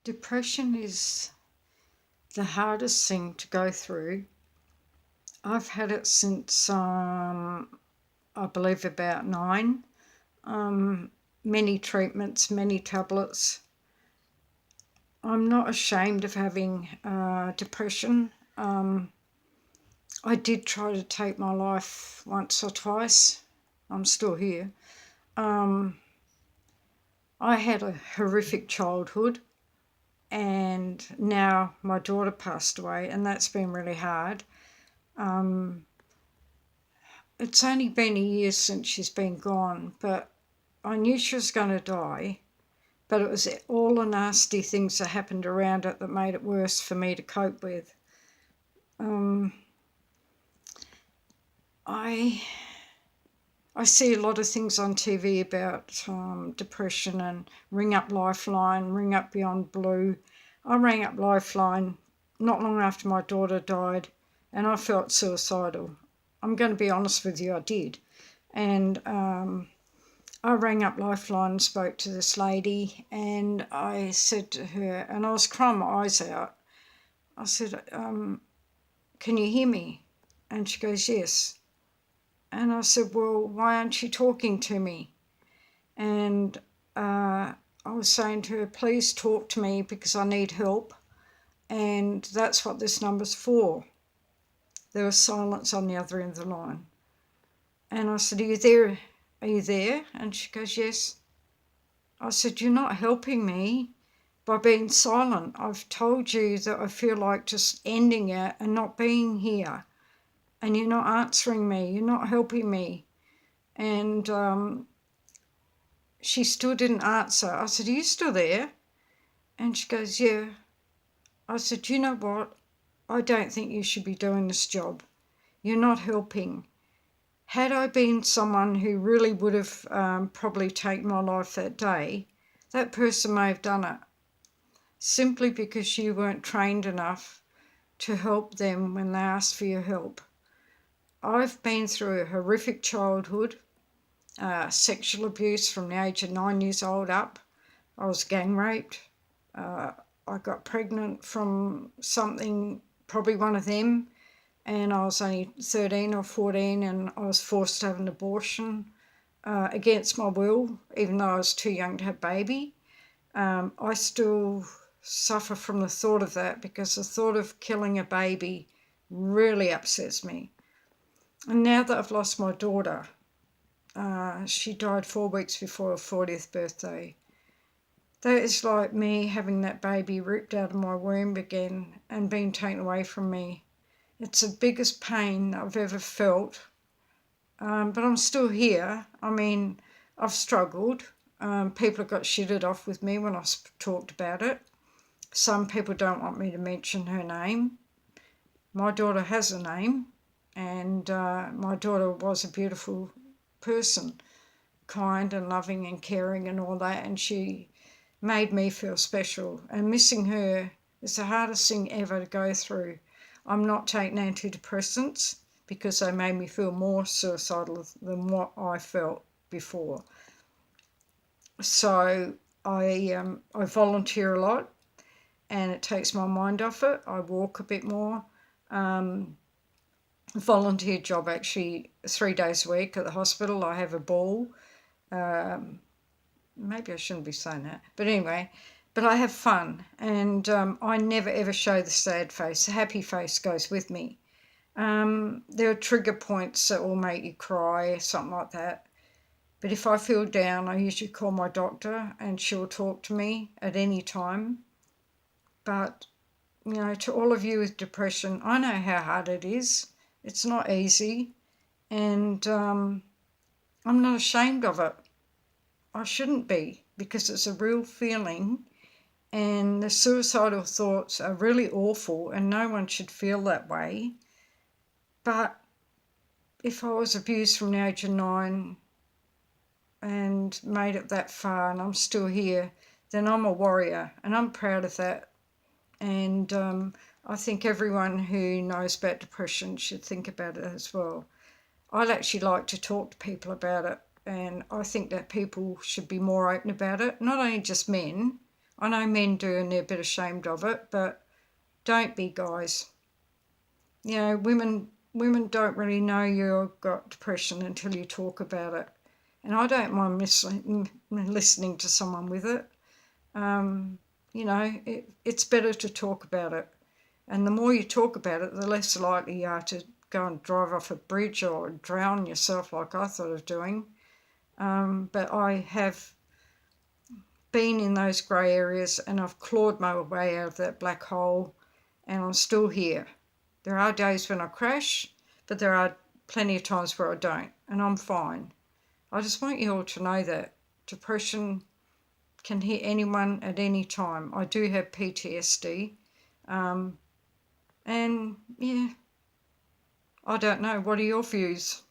Depression is the hardest thing to go through. I've had it since, I believe, about 9. Many treatments, many tablets. I'm not ashamed of having depression. I did try to take my life once or twice. I'm still here. I had a horrific childhood, and now my daughter passed away, and that's been really hard. It's only been a year since she's been gone, but I knew she was going to die, but it was all the nasty things that happened around it that made it worse for me to cope with. I see a lot of things on TV about depression and ring up Lifeline, ring up Beyond Blue. I rang up Lifeline not long after my daughter died, and I felt suicidal. I'm going to be honest with you, I did. And I rang up Lifeline and spoke to this lady, and I said to her, and I was crying my eyes out, I said, can you hear me? And she goes, yes. And I said, well, why aren't you talking to me? And I was saying to her, please talk to me because I need help. And that's what this number's for. There was silence on the other end of the line. And I said, are you there? Are you there? And she goes, yes. I said, you're not helping me by being silent. I've told you that I feel like just ending it and not being here. And you're not answering me. You're not helping me. And she still didn't answer. I said, are you still there? And she goes, yeah. I said, you know what? I don't think you should be doing this job. You're not helping. Had I been someone who really would have probably taken my life that day, that person may have done it, simply because you weren't trained enough to help them when they asked for your help. I've been through a horrific childhood, sexual abuse from the age of 9 years old up. I was gang raped. I got pregnant from something, probably one of them, and I was only 13 or 14, and I was forced to have an abortion against my will, even though I was too young to have baby. I still suffer from the thought of that because the thought of killing a baby really upsets me. And now that I've lost my daughter, she died 4 weeks before her 40th birthday. That is like me having that baby ripped out of my womb again and being taken away from me. It's the biggest pain I've ever felt, but I'm still here. I mean, I've struggled. People have got shitted off with me when I talked about it. Some people don't want me to mention her name. My daughter has a name, and my daughter was a beautiful person, kind and loving and caring and all that, and she made me feel special. And missing her is the hardest thing ever to go through. I'm not taking antidepressants because they made me feel more suicidal than what I felt before. So I volunteer a lot, and it takes my mind off it. I walk a bit more. Volunteer job actually 3 days a week at the hospital. I have a ball. Maybe I shouldn't be saying that, but anyway, but I have fun, and I never ever show the sad face. The happy face goes with me. There are trigger points that will make you cry, something like that. But if I feel down, I usually call my doctor and she'll talk to me at any time. But, you know, to all of you with depression, I know how hard it is. It's not easy, and I'm not ashamed of it. I shouldn't be, because it's a real feeling, and the suicidal thoughts are really awful and no one should feel that way. But if I was abused from the age of 9 and made it that far and I'm still here, then I'm a warrior, and I'm proud of that. And I think everyone who knows about depression should think about it as well. I'd actually like to talk to people about it, and I think that people should be more open about it, not only just men. I know men do and they're a bit ashamed of it, but don't be, guys. You know, women don't really know you've got depression until you talk about it. And I don't mind listening to someone with it. You know, it's better to talk about it. And the more you talk about it, the less likely you are to go and drive off a bridge or drown yourself like I thought of doing. But I have been in those grey areas and I've clawed my way out of that black hole and I'm still here. There are days when I crash, but there are plenty of times where I don't, and I'm fine. I just want you all to know that depression can hit anyone at any time. I do have PTSD, and yeah, I don't know. What are your views?